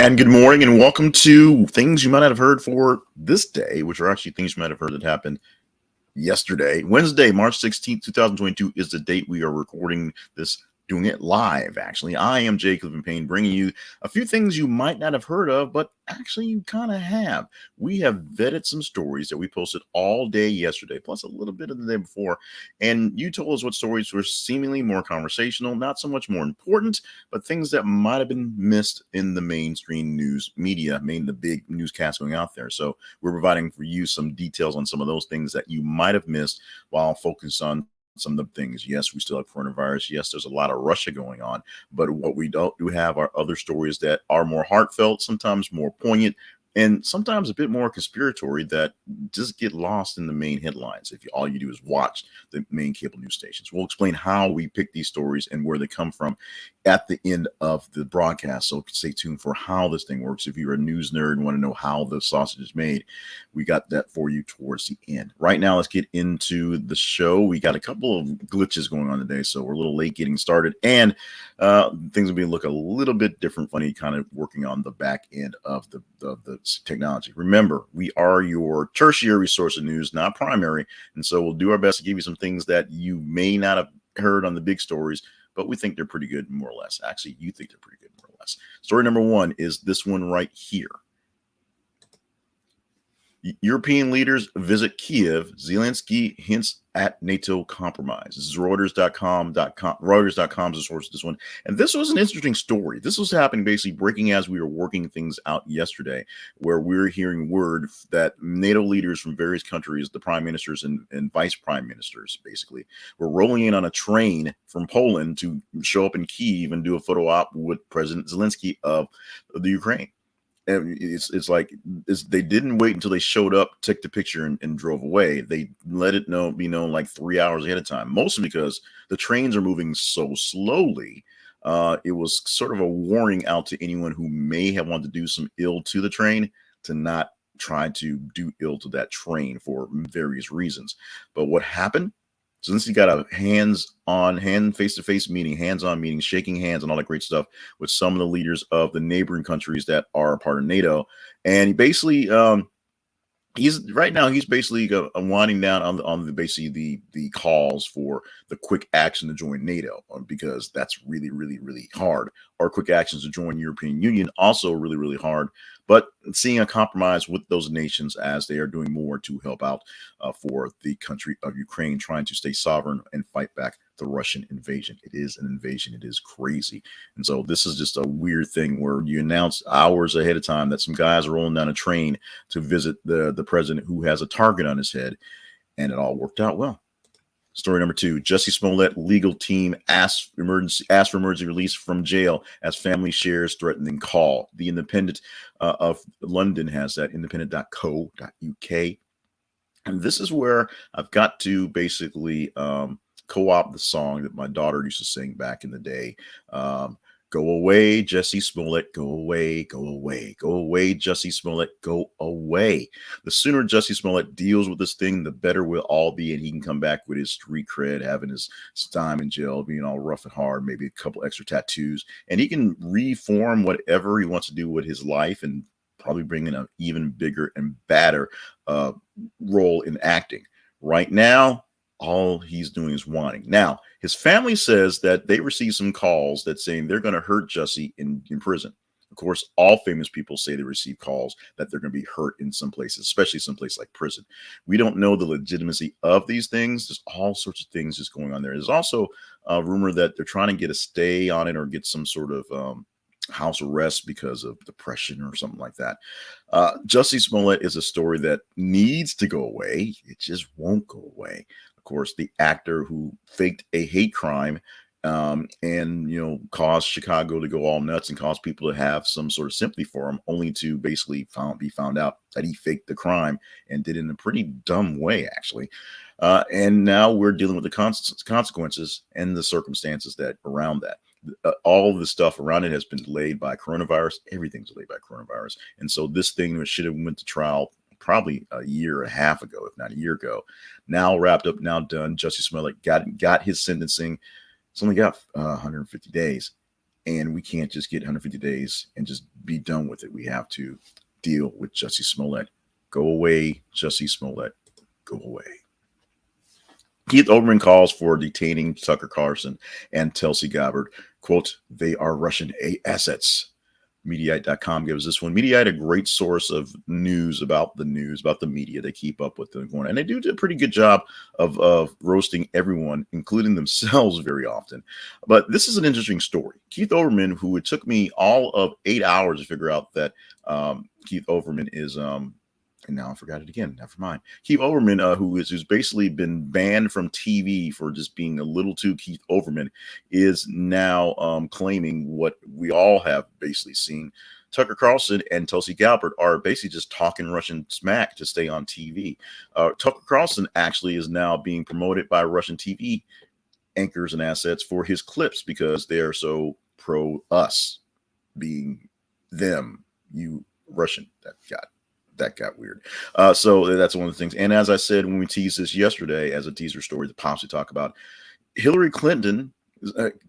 And good morning, and welcome to things you might not have heard for this day, which are actually things you might have heard that happened yesterday. Wednesday, March 16th, 2022 is the date we are recording this, doing it live, actually. I am Jay Clifton Payne, bringing you a few things you might not have heard of, but actually you kind of have. We have vetted some stories that we posted all day yesterday, plus a little bit of the day before, and you told us what stories were seemingly more conversational, not so much more important, but things that might have been missed in the mainstream news media, the big newscasts going out there. So we're providing for you some details on some of those things that you might have missed while focused on some of the things. Yes, we still have coronavirus. Yes, there's a lot of Russia going on. But what we don't do have are other stories that are more heartfelt, sometimes more poignant, and sometimes a bit more conspiratory that just get lost in the main headlines if all you do is watch the main cable news stations. We'll explain how we pick these stories and where they come from at the end of the broadcast. So stay tuned for how this thing works. If you're a news nerd and want to know how the sausage is made, we got that for you towards the end. Right now, let's get into the show. We got a couple of glitches going on today, so we're a little late getting started, and things will be look a little bit different, funny, kind of working on the back end of the technology. Remember, we are your tertiary source of news, not primary, and so we'll do our best to give you some things that you may not have heard on the big stories, but we think they're pretty good, more or less. Actually, you think they're pretty good, more or less. Story number one is this one right here. European leaders visit Kyiv. Zelenskiy hints at NATO compromise. This is Reuters.com. Reuters.com is the source of this one. And this was an interesting story. This was happening basically breaking as we were working things out yesterday, where we're hearing word that NATO leaders from various countries, the prime ministers and vice prime ministers, basically, were rolling in on a train from Poland to show up in Kyiv and do a photo op with President Zelenskiy of the Ukraine. And they didn't wait until they showed up, took the picture, and drove away. They let it be known like 3 hours ahead of time, mostly because the trains are moving so slowly. It was sort of a warning out to anyone who may have wanted to do some ill to the train to not try to do ill to that train for various reasons. But what happened? Since he got a hands-on, face-to-face meeting, hands-on meeting, shaking hands and all that great stuff with some of the leaders of the neighboring countries that are a part of NATO. And he basically, he's basically winding down on the calls for the quick action to join NATO, because that's really, really, really hard. Or quick actions to join European Union, also really, really hard. But seeing a compromise with those nations as they are doing more to help out for the country of Ukraine, trying to stay sovereign and fight back the Russian invasion. It is an invasion. It is crazy. And so this is just a weird thing where you announce hours ahead of time that some guys are rolling down a train to visit the president who has a target on his head, and it all worked out well. Story number two, Jussie Smollett legal team asks for emergency release from jail as family shares threatening call. The Independent of London has that, independent.co.uk. And this is where I've got to basically co-opt the song that my daughter used to sing back in the day. Go away, Jussie Smollett, go away, go away, go away, Jussie Smollett, go away. The sooner Jussie Smollett deals with this thing, the better we'll all be, and he can come back with his street cred, having his time in jail, being all rough and hard, maybe a couple extra tattoos, and he can reform whatever he wants to do with his life and probably bring in an even bigger and badder role in acting. Right now, all he's doing is whining. Now, his family says that they received some calls that saying they're going to hurt Jussie in prison. Of course, all famous people say they receive calls that they're going to be hurt in some places, especially some place like prison. We don't know the legitimacy of these things. There's all sorts of things just going on there. There's also a rumor that they're trying to get a stay on it or get some sort of house arrest because of depression or something like that. Jussie Smollett is a story that needs to go away. It just won't go away. Of course, the actor who faked a hate crime and caused Chicago to go all nuts and caused people to have some sort of sympathy for him, only to basically be found out that he faked the crime and did it in a pretty dumb way, actually. And now we're dealing with the consequences and the circumstances that around that. All of the stuff around it has been delayed by coronavirus. Everything's delayed by coronavirus. And so this thing should have went to trial probably a year and a half ago, if not a year ago. Now wrapped up, now done. Jussie Smollett got his sentencing. It's only got 150 days. And we can't just get 150 days and just be done with it. We have to deal with Jussie Smollett. Go away, Jussie Smollett. Go away. Keith Olbermann calls for detaining Tucker Carlson and Tulsi Gabbard. Quote, they are Russian assets. Mediaite.com gives this one. Mediaite, a great source of news about the media. They keep up with them going, and they do a pretty good job of roasting everyone, including themselves, very often. But this is an interesting story. Keith Olbermann, who it took me all of 8 hours to figure out that Keith Olbermann is and now I forgot it again. Never mind. Keith Olbermann, who's basically been banned from TV for just being a little too Keith Olbermann, is now claiming what we all have basically seen. Tucker Carlson and Tulsi Gabbard are basically just talking Russian smack to stay on TV. Tucker Carlson actually is now being promoted by Russian TV anchors and assets for his clips because they are so pro us, being them, you Russian. That got weird. So that's one of the things. And as I said, when we teased this yesterday as a teaser story, the pops we talk about, Hillary Clinton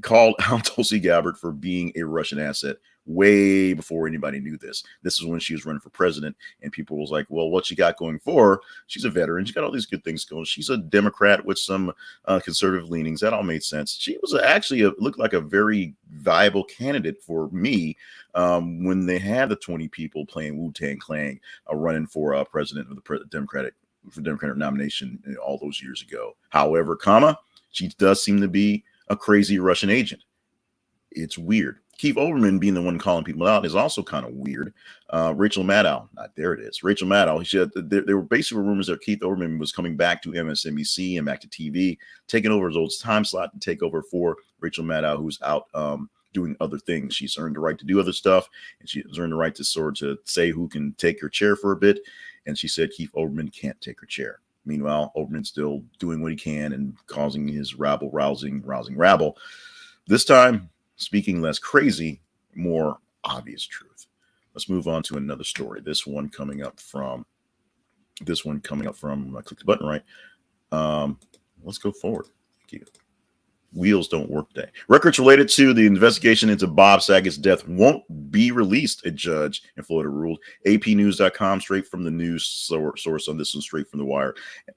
called out Tulsi Gabbard for being a Russian asset way before anybody knew this. This is when she was running for president, and people was like, well, what she got going for her? She's a veteran. She got all these good things going. She's a Democrat with some conservative leanings. That all made sense. She was actually looked like a very viable candidate for me when they had the 20 people playing Wu-Tang Clan running for president of the Democratic nomination all those years ago. However, she does seem to be a crazy Russian agent. It's weird. Keith Olbermann being the one calling people out is also kind of weird. Rachel Maddow, there it is. Rachel Maddow. There were basically rumors that Keith Olbermann was coming back to MSNBC and back to TV, taking over his old time slot to take over for Rachel Maddow, who's out doing other things. She's earned the right to do other stuff, and she's earned the right to say who can take her chair for a bit. And she said Keith Olbermann can't take her chair. Meanwhile, Olbermann's still doing what he can and causing his rousing rabble. This time, speaking less crazy, more obvious truth. Let's move on to another story. This one coming up from, I click the button right. Let's go forward. Thank you. Wheels don't work day. Records related to the investigation into Bob Saget's death won't be released, a judge in Florida ruled. APnews.com, straight from the news source on this one, straight from the wire.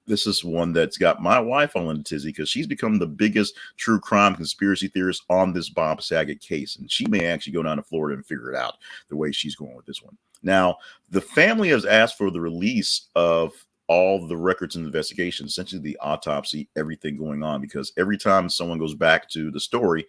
This is one that's got my wife all in a tizzy because she's become the biggest true crime conspiracy theorist on this Bob Saget case. And she may actually go down to Florida and figure it out the way she's going with this one. Now, the family has asked for the release of all the records in the investigation, essentially the autopsy, everything going on, because every time someone goes back to the story,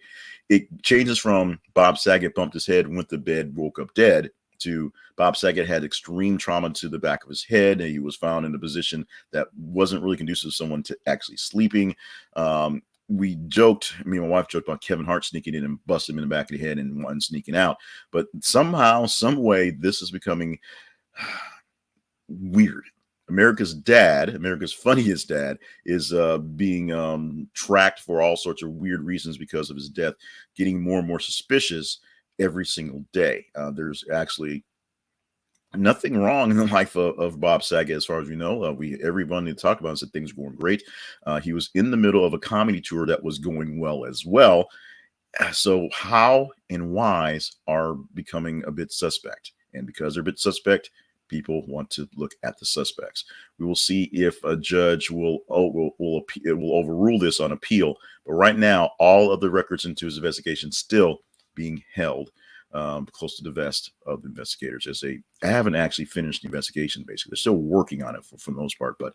it changes from Bob Saget bumped his head, went to bed, woke up dead, to Bob Saget had extreme trauma to the back of his head, and he was found in a position that wasn't really conducive to someone to actually sleeping. We joked, me and my wife joked about Kevin Hart sneaking in and busting him in the back of the head and one sneaking out. But somehow, some way, this is becoming weird. America's funniest dad, is being tracked for all sorts of weird reasons because of his death, getting more and more suspicious every single day. There's actually nothing wrong in the life of Bob Saget, as far as we know. Everyone they talk about said things were going great. He was in the middle of a comedy tour that was going well as well. So how and whys are becoming a bit suspect. And because they're a bit suspect, people want to look at the suspects. We will see if a judge will overrule this on appeal. But right now, all of the records into his investigation still being held close to the vest of investigators, as they haven't actually finished the investigation. Basically, they're still working on it for the most part, but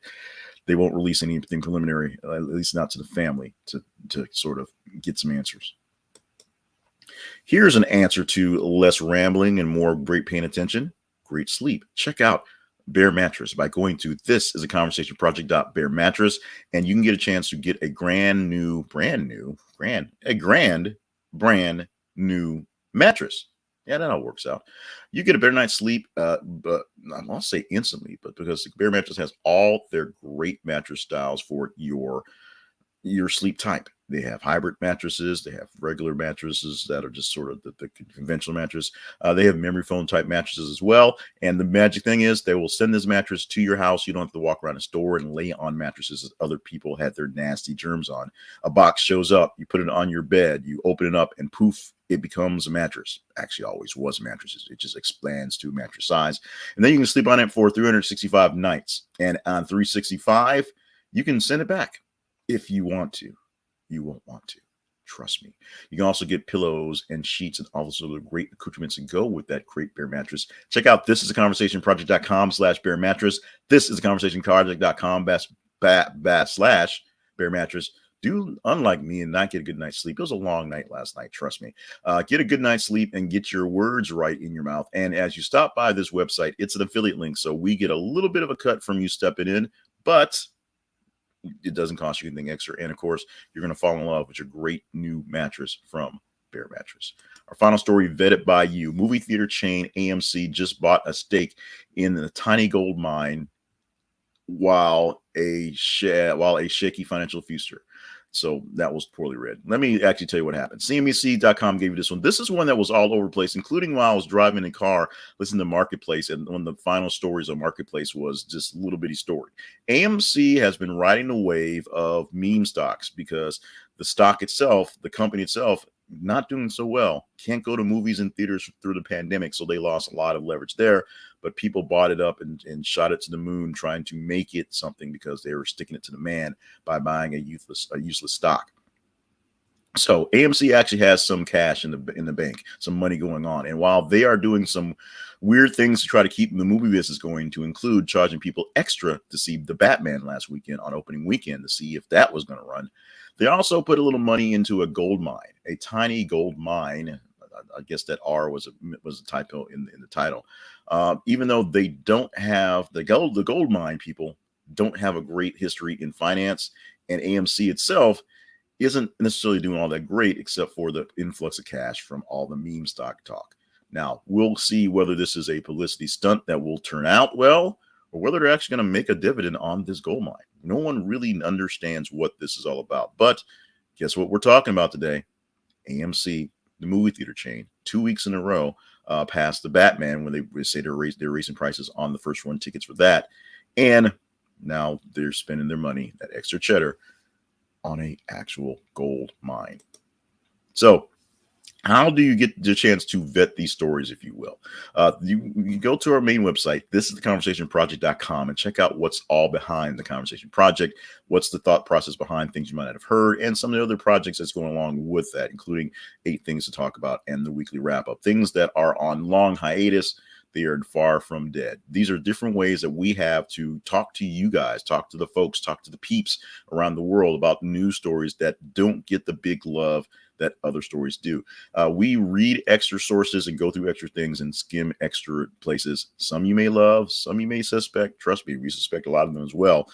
they won't release anything preliminary, at least not to the family, to sort of get some answers. Here's an answer to less rambling and more great paying attention. Great sleep. Check out Bare Mattress by going to thisisaconversationproject.bare mattress, and you can get a chance to get a brand new mattress. Yeah, that all works out. You get a better night's sleep, but I won't say instantly, but because Bare Mattress has all their great mattress styles for your sleep type. They have hybrid mattresses. They have regular mattresses that are just sort of the conventional mattress. They have memory foam type mattresses as well. And the magic thing is they will send this mattress to your house. You don't have to walk around a store and lay on mattresses that other people had their nasty germs on. A box shows up. You put it on your bed. You open it up and poof, it becomes a mattress. Actually, always was a mattress. It just expands to mattress size. And then you can sleep on it for 365 nights. And on 365, you can send it back if you want to. You won't want to. Trust me. You can also get pillows and sheets and also the great accoutrements to go with that great bear mattress. Check out thisistheconversationproject.com/bear mattress. This is theconversationproject.com/bear mattress. Do unlike me and not get a good night's sleep. It was a long night last night. Trust me. Get a good night's sleep and get your words right in your mouth. And as you stop by this website, it's an affiliate link. So we get a little bit of a cut from you stepping in, but it doesn't cost you anything extra. And of course, you're going to fall in love with your great new mattress from Bear Mattress. Our final story, vetted by you. Movie theater chain AMC just bought a stake in the tiny gold mine while a shaky financial future. So that was poorly read. Let me actually tell you what happened. CNBC.com gave you this one. This is one that was all over the place, including while I was driving in the car, listening to Marketplace. And one of the final stories on Marketplace was just a little bitty story. AMC has been riding the wave of meme stocks because the stock itself, the company itself, not doing so well. Can't go to movies and theaters through the pandemic, so they lost a lot of leverage there. But people bought it up and shot it to the moon, trying to make it something because they were sticking it to the man by buying a useless stock. So AMC actually has some cash in the bank, some money going on. And while they are doing some weird things to try to keep the movie business going, to include charging people extra to see the Batman last weekend on opening weekend to see if that was going to run, they also put a little money into a gold mine, a tiny gold mine. I guess that R was a typo in the title. Even though they don't have the gold mine people don't have a great history in finance, and AMC itself isn't necessarily doing all that great, except for the influx of cash from all the meme stock talk. Now, we'll see whether this is a publicity stunt that will turn out well, or whether they're actually going to make a dividend on this gold mine. No one really understands what this is all about. But guess what we're talking about today? AMC, the movie theater chain, 2 weeks in a row past the Batman when they say they're raising prices on the first run tickets for that. And now they're spending their money, that extra cheddar, on a actual gold mine. So how do you get the chance to vet these stories, if you will? You go to our main website, thisistheconversationproject.com, and check out what's all behind the Conversation Project, what's the thought process behind things you might not have heard, and some of the other projects that's going along with that, including 8 things to talk about and the weekly wrap-up. Things that are on long hiatus, they are far from dead. These are different ways that we have to talk to you guys, talk to the folks, talk to the peeps around the world about news stories that don't get the big love that other stories do. We read extra sources and go through extra things and skim extra places. Some you may love, some you may suspect. Trust me, we suspect a lot of them as well.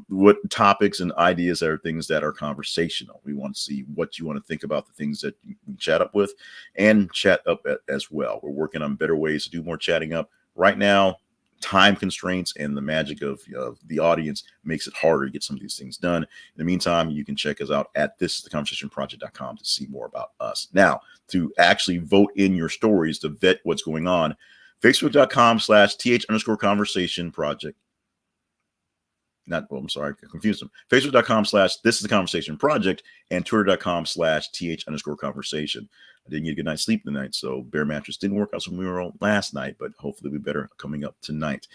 What topics and ideas are things that are conversational. We want to see what you want to think about the things that you chat up with and chat up as well. We're working on better ways to do more chatting up. Right now, time constraints and the magic of the audience makes it harder to get some of these things done. In the meantime, you can check us out at thisistheconversationproject.com to see more about us. Now, to actually vote in your stories to vet what's going on, facebook.com/th_conversation project. I'm sorry, I confused them. Facebook.com/thisistheconversation project and twitter.com/th_conversation. I didn't get a good night's sleep tonight, so Bear Mattress didn't work out so we were last night, but hopefully we better coming up tonight.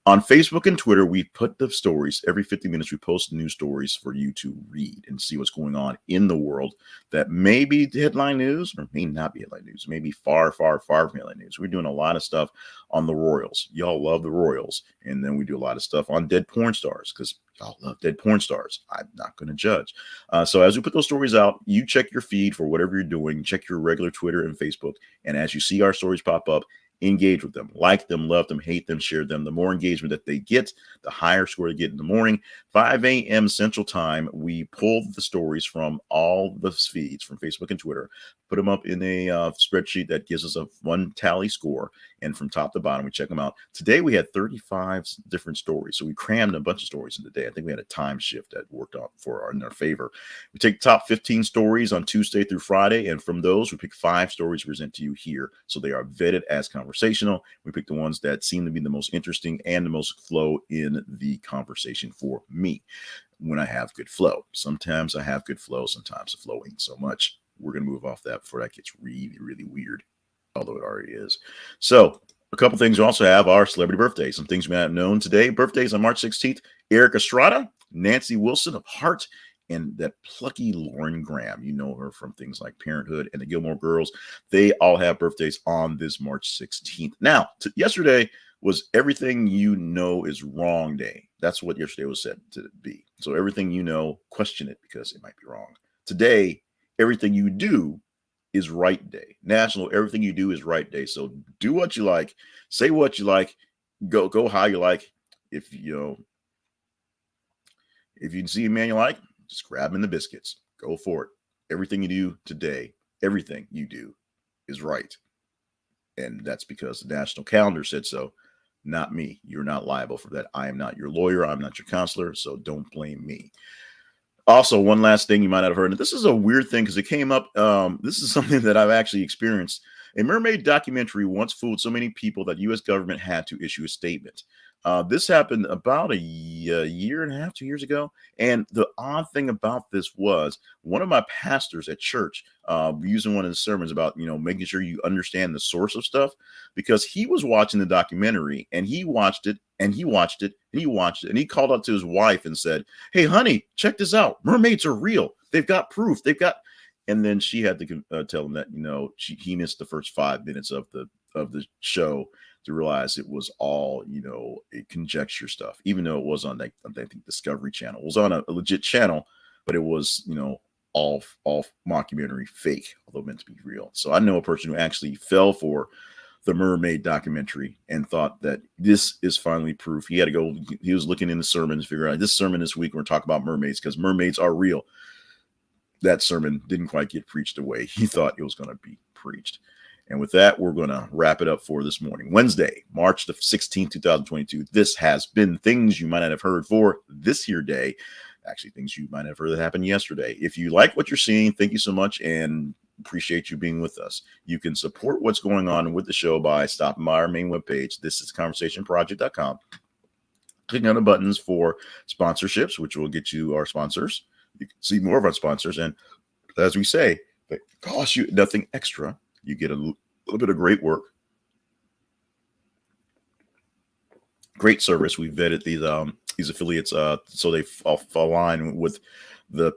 On Facebook and Twitter, we put the stories every 50 minutes. We post news stories for you to read and see what's going on in the world that may be headline news or may not be headline news, maybe far, far, far from headline news. We're doing a lot of stuff on the Royals. Y'all love the Royals. And then we do a lot of stuff on dead porn stars because y'all love dead porn stars. I'm not going to judge. So as we put those stories out, you check your feed for whatever you're doing. Check your regular Twitter and Facebook. And as you see our stories pop up, engage with them, like them, love them, hate them, share them. The more engagement that they get, the higher score they get in the morning. 5 a.m. Central Time, we pull the stories from all the feeds from Facebook and Twitter, put them up in a spreadsheet that gives us a one tally score. And from top to bottom, we check them out. Today, we had 35 different stories. So we crammed a bunch of stories in the day. I think we had a time shift that worked out in our favor. We take the top 15 stories on Tuesday through Friday. And from those, we pick 5 stories to present to you here. So they are vetted as conversational. We pick the ones that seem to be the most interesting and the most flow in the conversation for me when I have good flow. Sometimes I have good flow. Sometimes the flow ain't so much. we're going to move off that before that gets really, really weird, although it already is. So a couple things we also have are celebrity birthdays. Some things we might have known today. Birthdays on March 16th, Eric Estrada, Nancy Wilson of Heart, and that plucky Lauren Graham. You know her from things like Parenthood and the Gilmore Girls. They all have birthdays on this March 16th. Now, yesterday was Everything You Know Is Wrong Day. That's what yesterday was said to be. So everything you know, question it because it might be wrong. Today, Everything You Do is Right Day. National Everything You Do is Right Day. So do what you like, say what you like, go how you like. If you see a man you like, just grab him in the biscuits. Go for it. Everything you do today, everything you do is right. And that's because the national calendar said so, not me. You're not liable for that. I am not your lawyer. I'm not your counselor. So don't blame me. Also, one last thing you might not have heard, and this is a weird thing because it came up. This is something that I've actually experienced. A Mermaid Documentary once fooled so many people that U.S. government had to issue a statement. This happened about a year and a half, 2 years ago. And the odd thing about this was one of my pastors at church using one of the sermons about, making sure you understand the source of stuff, because he was watching the documentary and he watched it and he watched it and he watched it. And he called up to his wife and said, "Hey, honey, check this out. Mermaids are real. They've got proof. They've got." And then she had to tell him that, he missed the first 5 minutes of the show to realize it was all, a conjecture stuff, even though it was on, I think, Discovery Channel. It was on a legit channel, but it was, all mockumentary fake, although meant to be real. So I know a person who actually fell for the Mermaid Documentary and thought that this is finally proof. He was looking in the sermons, figure out this sermon this week, we're talking about mermaids because mermaids are real. That sermon didn't quite get preached the way he thought it was going to be preached. And with that, we're going to wrap it up for this morning. Wednesday, March the 16th, 2022. This has been Things You Might Not Have Heard for this here day. Actually, things you might have heard that happened yesterday. If you like what you're seeing, thank you so much and appreciate you being with us. You can support what's going on with the show by stopping by our main webpage. This is conversationproject.com. Clicking on the buttons for sponsorships, which will get you our sponsors. You can see more of our sponsors. And as we say, it costs you nothing extra. You get a little bit of great work, great service. We vetted these affiliates so they align with the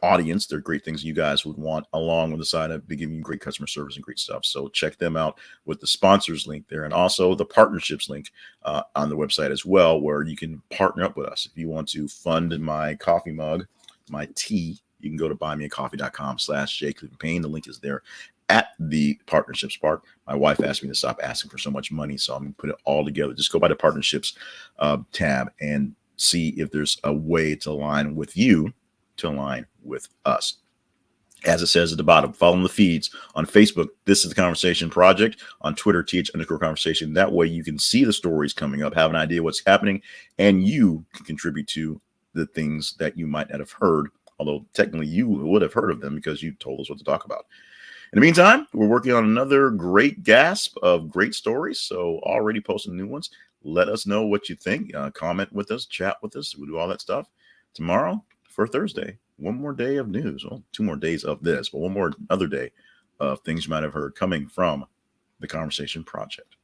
audience. They're great things you guys would want, along with the side of giving you great customer service and great stuff. So check them out with the sponsors link there, and also the partnerships link on the website as well, where you can partner up with us. If you want to fund my coffee mug, my tea, you can go to buymeacoffee.com/JClevelandPayne. The link is there at the partnerships part. My wife asked me to stop asking for so much money, so I'm going to put it all together. Just go by the partnerships tab and see if there's a way to align with you, to align with us. As it says at the bottom, follow the feeds on Facebook. This is the Conversation Project. On Twitter, th_conversation. That way you can see the stories coming up, have an idea what's happening, and you can contribute to the things that you might not have heard, although technically you would have heard of them because you told us what to talk about. In the meantime, we're working on another great gasp of great stories. So already posting new ones. Let us know what you think. Comment with us, chat with us. We'll do all that stuff. Tomorrow for Thursday, one more day of news. Well, 2 more days of this, but one more other day of things you might have heard coming from the Conversation Project.